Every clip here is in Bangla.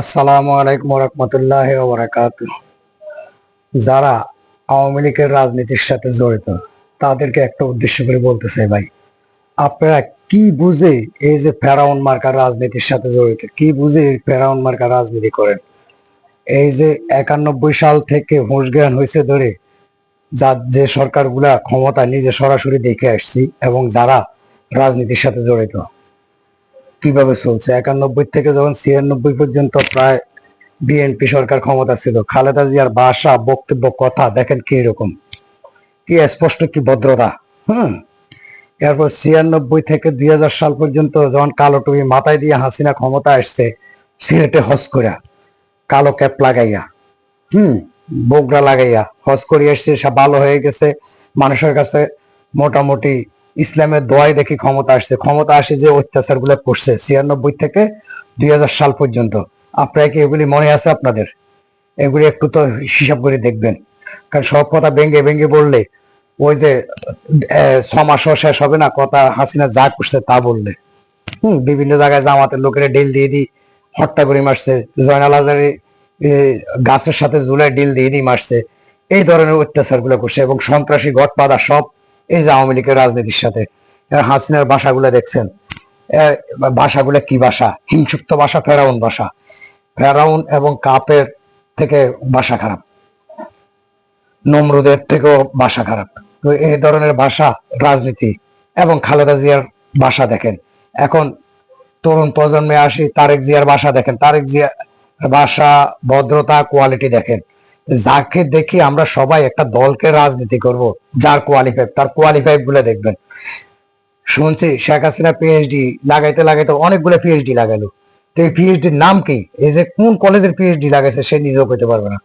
আসসালামু আলাইকুম রহমতুল্লাহ বারাকাতুহ। যারা আওয়ামী লীগের রাজনীতির সাথে জড়িত তাদেরকে একটা উদ্দেশ্য করে বলতে চাই, ভাই আপনারা কি বুঝে এই যে ফেরাউন মার্কা রাজনীতির সাথে জড়িত, কি বুঝে এই ফেরাউন মার্কা রাজনীতি করেন? এই যে 91 সাল থেকে হুঁশ জ্ঞান হয়েছে ধরে যে সরকারগুলা ক্ষমতা নিজে সরাসরি দেখে আসছি, এবং যারা রাজনীতির সাথে জড়িত কিভাবে চলছে 91 থেকে যখন 96 পর্যন্ত প্রায় বিএনপি সরকার ক্ষমতা ছিল, খালেদা জিয়ার ভাষা, বক্তব্য, কথা দেখেন কি রকম, কি স্পষ্ট, কি ভদ্রতা। হম এরপর 96 থেকে 2000 সাল পর্যন্ত যখন কালো টুপি মাথায় দিয়ে হাসিনা ক্ষমতা আসছে, সিলেটে হজ করিয়া, কালো ক্যাপ লাগাইয়া, হম বোগরা লাগাইয়া হজ করে আসছে, সব ভালো হয়ে গেছে মানুষের কাছে। মোটামুটি ইসলামের দোয়াই দেখি ক্ষমতা আসছে। ক্ষমতা আসে যে অত্যাচার গুলো করছে 96 থেকে 2000 সাল পর্যন্ত, আপনারা কি এগুলি মনে আছে আপনাদের? এগুলি একটু তো হিসাব করে দেখবেন, কারণ সব কথা ভেঙ্গে ভেঙ্গে বললে ওই যে 6 মাসও শেষ হবে না কথা হাসিনা যা করছে তা বললে। বিভিন্ন জায়গায় জামাতের লোকেরা ডিল দিয়ে দিই হত্যা করে মারছে, জয়নাল আজারি গাছের সাথে ঝুলে ডিল দিয়ে দিই মারছে। এই ধরনের অত্যাচার গুলো করছে, এবং সন্ত্রাসী গঠবাধা সব এই যে আওয়ামী লীগের রাজনীতির সাথে। হাসিনার ভাষাগুলো দেখছেন, ভাষাগুলো কি ভাষা, হিংসুক্ত ভাষা, ফেরাউন ভাষা। ফেরাউন এবং কাপের থেকে ভাষা খারাপ, নমরুদের থেকেও ভাষা খারাপ। তো এই ধরনের ভাষা রাজনীতি। এবং খালেদা জিয়ার ভাষা দেখেন, এখন তরুণ প্রজন্মে আসি, তারেক জিয়ার ভাষা দেখেন, তারেক জিয়া ভাষা, ভদ্রতা, কোয়ালিটি দেখেন। যাকে দেখি আমরা সবাই একটা দলকে রাজনীতি করব, যার কোয়ালিফাই, তার কোয়ালিফাই গুলো দেখবেন। শুনছি শেখ হাসিনা পিএইচডি লাগাইতে লাগাইতে অনেকগুলো পিএইচডি লাগালো, তো এই পিএইচডির নাম কি? এই যে কোন কলেজের পিএইচডি লাগাইছে সে নিজেও করতে পারবে না।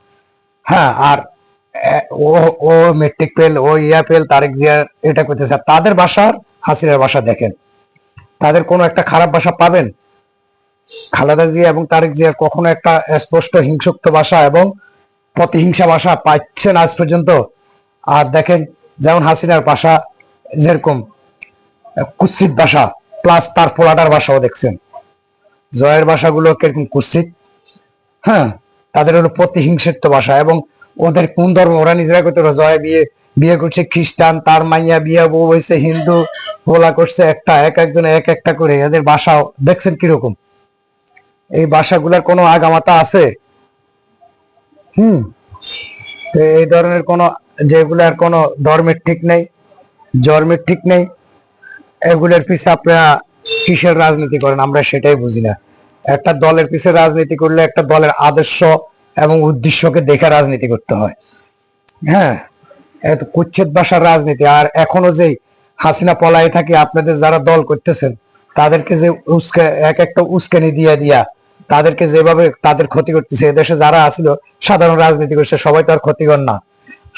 হ্যাঁ, আর ও ও মেট্রিক ফেল, ও ইয়া ফেল, তারেক জিয়ার এটা করতেছে। তাদের ভাষার হাসিনার ভাষা দেখেন, তাদের কোনো একটা খারাপ ভাষা পাবেন? খালেদা জিয়া এবং তারেক জিয়ার কখনো একটা স্পষ্ট হিংসুক্ত ভাষা এবং প্রতিহিংসা ভাষা পাচ্ছেন আজ পর্যন্ত? আর দেখেন, যেমন হাসিনার ভাষা যেরকম কুৎসিত ভাষা, প্লাস তার পোলাটার ভাষাও দেখছেন, জয়ের ভাষাগুলো কিরকম কুৎসিত। হ্যাঁ, তাদের হলো প্রতিহিংসিত ভাষা। এবং ওদের কোন ধর্ম, ওরা নিজেরা করতে, জয় বিয়ে বিয়ে করছে খ্রিস্টান, তার মাইয়া বিয়ে বউ হয়েছে হিন্দু, বলা করছে একটা, এক একজন এক একটা করে। এদের ভাষাও দেখছেন কিরকম। এই ভাষাগুলার কোনো আগামাতা আছে? হুম তো এই ধরনের কোন, যেগুলার কোনো ধর্মের ঠিক নেই, জন্মের ঠিক নেই, এগুলোর পিছে আপনারা কিসের রাজনীতি করেন আমরা সেটাই বুঝি না। একটা দলের পিছে রাজনীতি করলে একটা দলের আদর্শ এবং উদ্দেশ্যকে দেখে রাজনীতি করতে হয়। হ্যাঁ, এত কুচ্ছেদ ভাষার রাজনীতি। আর এখনো যে হাসিনা পলায় থাকে, আপনাদের যারা দল করতেছেন তাদেরকে যে এক একটা উস্কানি দিয়া দিয়া তাদেরকে যেভাবে তাদের ক্ষতি করতেছে, এদেশে যারা আসছিল সাধারণ রাজনীতি করছে সবাই তো আর ক্ষতিকর না,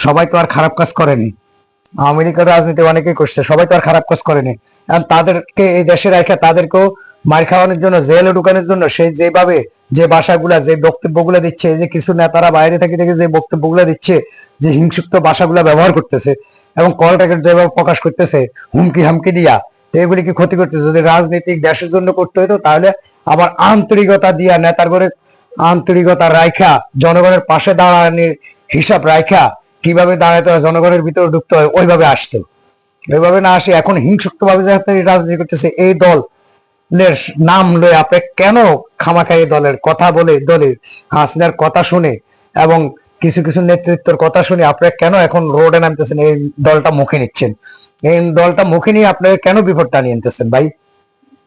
সবাই তো আর খারাপ কাজ করেনি। আওয়ামী লীগের রাজনীতি অনেকেই করছে, সবাই তো আর খারাপ কাজ করেনি। কারণ তাদেরকে এই দেশে রেখে তাদেরকেও মার খাওয়ানোর জন্য, জেলে ঢুকানোর জন্য, সেই যেভাবে যে ভাষাগুলা, যে বক্তব্যগুলো দিচ্ছে, যে কিছু নেতারা বাইরে থেকে থেকে যে বক্তব্যগুলো দিচ্ছে, যে হিংসুক্ত ভাষাগুলা ব্যবহার করতেছে এবং কলটাকে যেভাবে প্রকাশ করতেছে হুমকি হামকি দিয়া, এগুলি কি ক্ষতি করতেছে? যদি রাজনীতিক দেশের জন্য করতে হইতো তাহলে আবার আন্তরিকতা দিয়া, নেতার করে আন্তরিকতা রাইখা, জনগণের পাশে দাঁড়ানোর হিসাব রাইখা, কিভাবে দাঁড়াতে হয়, জনগণের ভিতরে ঢুকতে হয়, ওইভাবে আসতো। ওইভাবে না আসে এখন হিংসুক্ত ভাবে রাজনীতি করতেছে। এই দলের নাম লয়ে আপনি কেন খামাখাই দলের কথা বলে, দলের হাসিনার কথা শুনে এবং কিছু কিছু নেতৃত্বের কথা শুনে আপনারা কেন এখন রোডে নামতেছেন? এই দলটা মুখে নিচ্ছেন, এই দলটা মুখে নিয়ে আপনারা কেন বিপদ টানিয়ে আনতেছেন ভাই?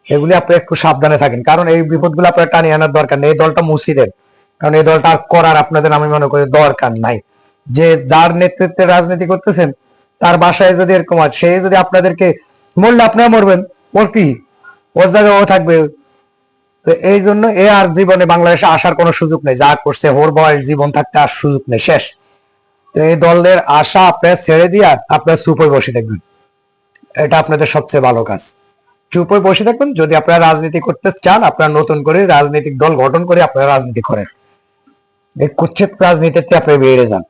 এগুলি আপনি একটু সাবধানে থাকেন, কারণ এই বিপদগুলো আপনার টানিয়ে আনার দরকার নেই। এই দলটা মুছি দেন, কারণ এই দলটা আর করার আপনাদের আমি মনে করি দরকার নাই। যে যার নেতৃত্বে রাজনীতি করতেছেন তার বাসায় যদি এরকম হয়, সে যদি আপনাদেরকে, মরলে আপনারা মরবেন, ওর কি, ওর জায়গায় ও থাকবে। তো এই জন্য এ আর জীবনে বাংলাদেশে আসার কোনো সুযোগ নেই, যা করছে ওর বয়স জীবন থাকতে আর সুযোগ নেই, শেষ। তো এই দলের আশা আপনারা ছেড়ে দিয়ে আপনারা চুপ হয়ে বসে থাকবেন, এটা আপনাদের সবচেয়ে ভালো কাজ। চুপ হয়ে বসে থাকবেন। যদি আপনারা রাজনীতি করতে চান, আপনারা নতুন করে রাজনৈতিক দল গঠন করে আপনারা রাজনীতি করেন, এই কুচ্ছিত রাজনীতিতে আপনি বেরিয়ে যান।